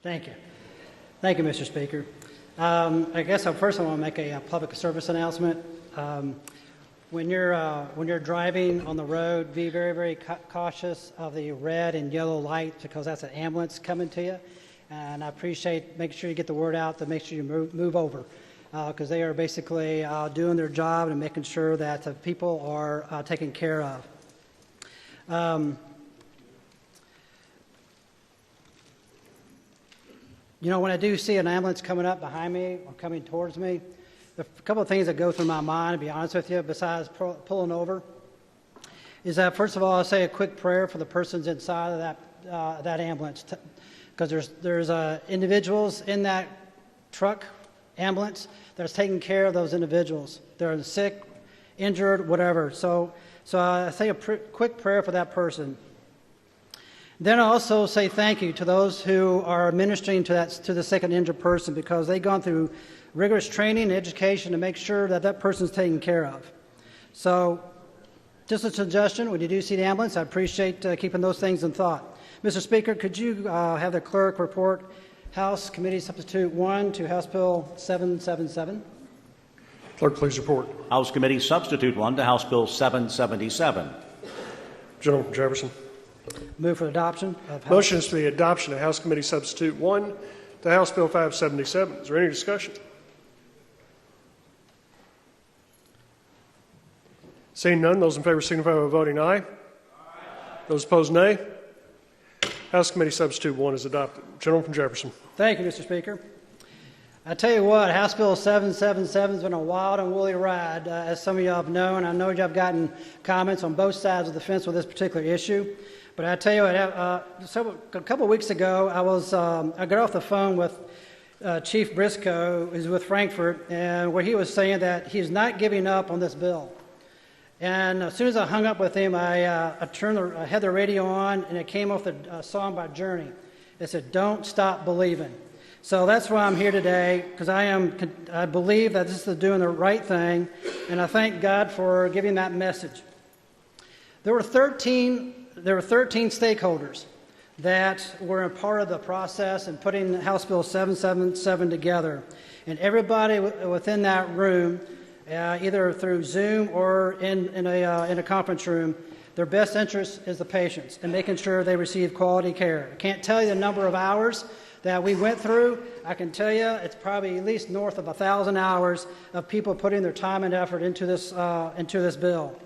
Thank you. Thank you, Mr. Speaker. I guess first I want to make a public service announcement. When you're driving on the road, be very, very cautious of the red and yellow light because that's an ambulance coming to you. And I appreciate making sure you get the word out to make sure you move over because they are basically doing their job and making sure that the people are taken care of. You know, when I do see an ambulance coming up behind me or coming towards me, a couple of things that go through my mind, to be honest with you, besides pulling over, is that first of all, I'll say a quick prayer for the persons inside of that ambulance, because there's individuals in that truck ambulance that is taking care of those individuals. They're sick, injured, whatever. So I say a quick prayer for that person. Then I also say thank you to those who are ministering to the sick and injured person because they've gone through rigorous training and education to make sure that that person's taken care of. So just a suggestion, when you do see the ambulance, I appreciate keeping those things in thought. Mr. Speaker, could you have the clerk report House Committee Substitute 1 to House Bill 777? Clerk, please report. House Committee Substitute 1 to House Bill 777. Gentleman from Jefferson. Move for adoption of House. Motion is for the adoption of House Committee Substitute 1 to House Bill 577. Is there any discussion? Seeing none, those in favor signify by voting aye. Aye. Those opposed, nay. House Committee Substitute 1 is adopted. Gentleman from Jefferson. Thank you, Mr. Speaker. I tell you what, House Bill 777 has been a wild and woolly ride, as some of you have known. I know you have gotten comments on both sides of the fence with this particular issue. But I tell you what, a couple of weeks ago, I got off the phone with Chief Briscoe, who's with Frankfurt, and where he was saying that he's not giving up on this bill. And as soon as I hung up with him, I had the radio on, and it came off the song by Journey. It said, "Don't Stop Believing." So that's why I'm here today, because I believe that this is doing the right thing, and I thank God for giving that message. There were 13 stakeholders that were a part of the process in putting House Bill 777 together. And everybody within that room, either through Zoom or in a conference room, their best interest is the patients and making sure they receive quality care. I can't tell you the number of hours that we went through. I can tell you it's probably at least north of 1,000 hours of people putting their time and effort into this bill.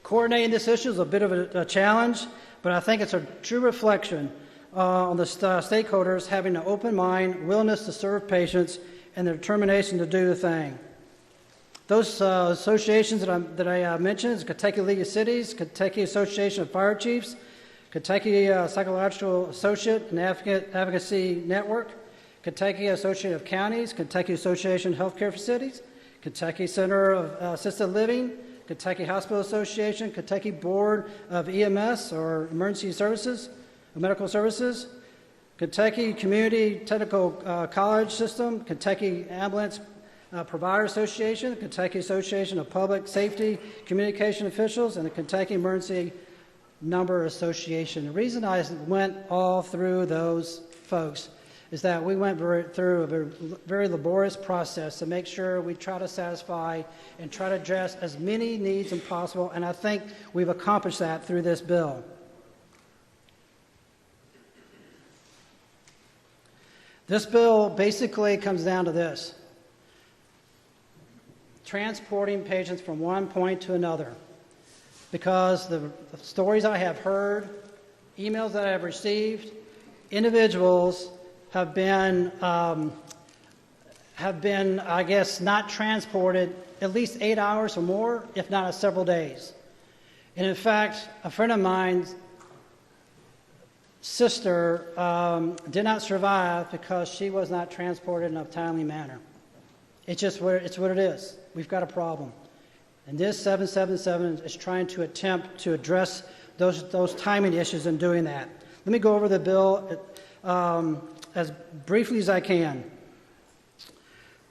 Coordinating this issue is a bit of a challenge, but I think it's a true reflection on the stakeholders having an open mind, willingness to serve patients, and the determination to do the thing. Those associations that I mentioned is Kentucky League of Cities, Kentucky Association of Fire Chiefs, Kentucky Psychological Associate and Advocacy Network, Kentucky Association of Counties, Kentucky Association of Healthcare Facilities, Kentucky Center of Assisted Living, Kentucky Hospital Association, Kentucky Board of EMS or Emergency Services, Medical Services, Kentucky Community Technical College System, Kentucky Ambulance Provider Association, Kentucky Association of Public Safety Communication Officials, and the Kentucky Emergency Number Association. The reason I went all through those folks is that we went through a very laborious process to make sure we try to satisfy and try to address as many needs as possible, and I think we've accomplished that through this bill. This bill basically comes down to this: transporting patients from one point to another. Because the stories I have heard, emails that I have received, individuals have been, I guess, not transported at least 8 hours or more, if not several days. And in fact, a friend of mine's sister did not survive because she was not transported in a timely manner. It's what it is. We've got a problem. And this 777 is trying to attempt to address those timing issues in doing that. Let me go over the bill as briefly as I can.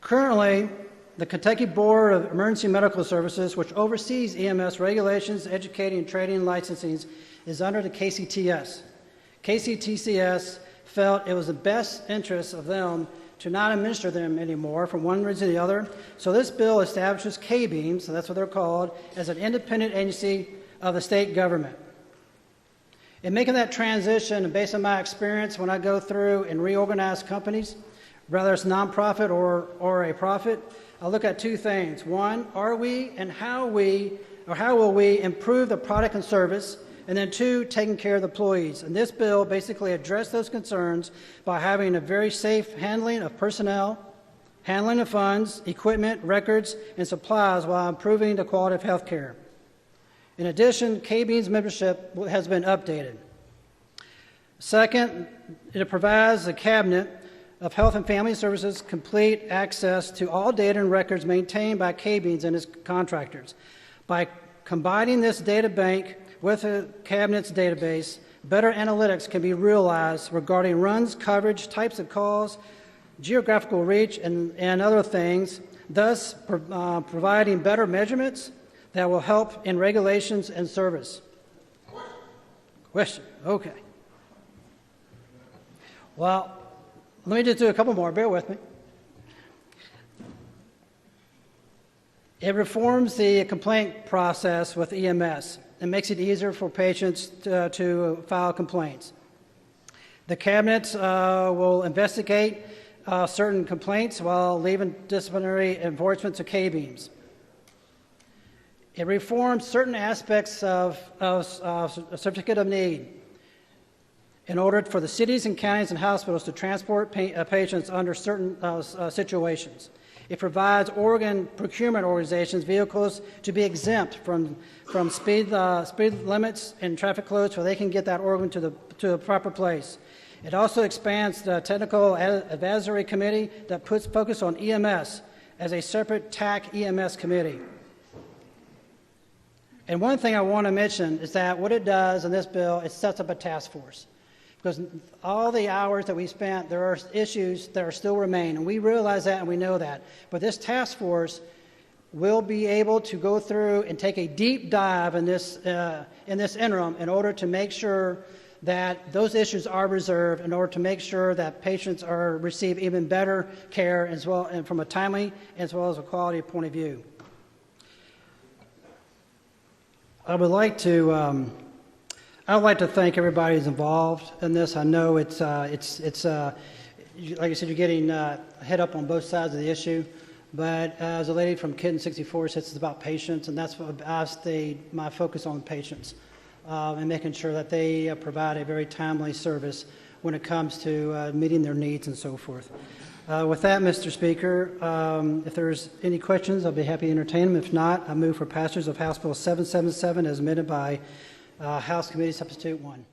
Currently, the Kentucky Board of Emergency Medical Services, which oversees EMS regulations, educating, training, and licensing, is under the KCTS. KCTCS felt it was the best interest of them to not administer them anymore from one reason to the other. So this bill establishes K-beams, so that's what they're called, as an independent agency of the state government. In making that transition, and based on my experience when I go through and reorganize companies, whether it's nonprofit or a profit, I look at two things. One, are we and how will we improve the product and service? And then two, taking care of the employees. And this bill basically addressed those concerns by having a very safe handling of personnel, handling of funds, equipment, records, and supplies while improving the quality of health care. In addition, K-beams membership has been updated. Second, it provides the Cabinet of Health and Family Services complete access to all data and records maintained by K-beams and its contractors. By combining this data bank with the Cabinet's database, better analytics can be realized regarding runs, coverage, types of calls, geographical reach, and other things, thus providing better measurements that will help in regulations and service. Question? Okay. Well, let me just do a couple more. Bear with me. It reforms the complaint process with EMS and makes it easier for patients to file complaints. The Cabinet will investigate certain complaints while leaving disciplinary enforcement to K-beams. It reforms certain aspects of a certificate of need in order for the cities and counties and hospitals to transport patients under certain situations. It provides organ procurement organizations vehicles to be exempt from speed limits and traffic flows so they can get that organ to the proper place. It also expands the Technical Advisory Committee that puts focus on EMS as a separate TAC EMS committee. And one thing I want to mention is that what it does in this bill, it sets up a task force. Because all the hours that we spent, there are issues that are still remain, and we realize that and we know that. But this task force will be able to go through and take a deep dive in this interim in order to make sure that those issues are reserved, in order to make sure that patients receive even better care as well, and from a timely as well as a quality point of view. I would like to thank everybody who's involved in this. I know it's like I said, you're getting head up on both sides of the issue. But as a lady from Kitten 64 says, it's about patients, and that's what my focus on patients and making sure that they provide a very timely service when it comes to meeting their needs and so forth. With that, Mr. Speaker, if there's any questions, I'll be happy to entertain them. If not, I move for passage of House Bill 777 as amended by House Committee Substitute 1.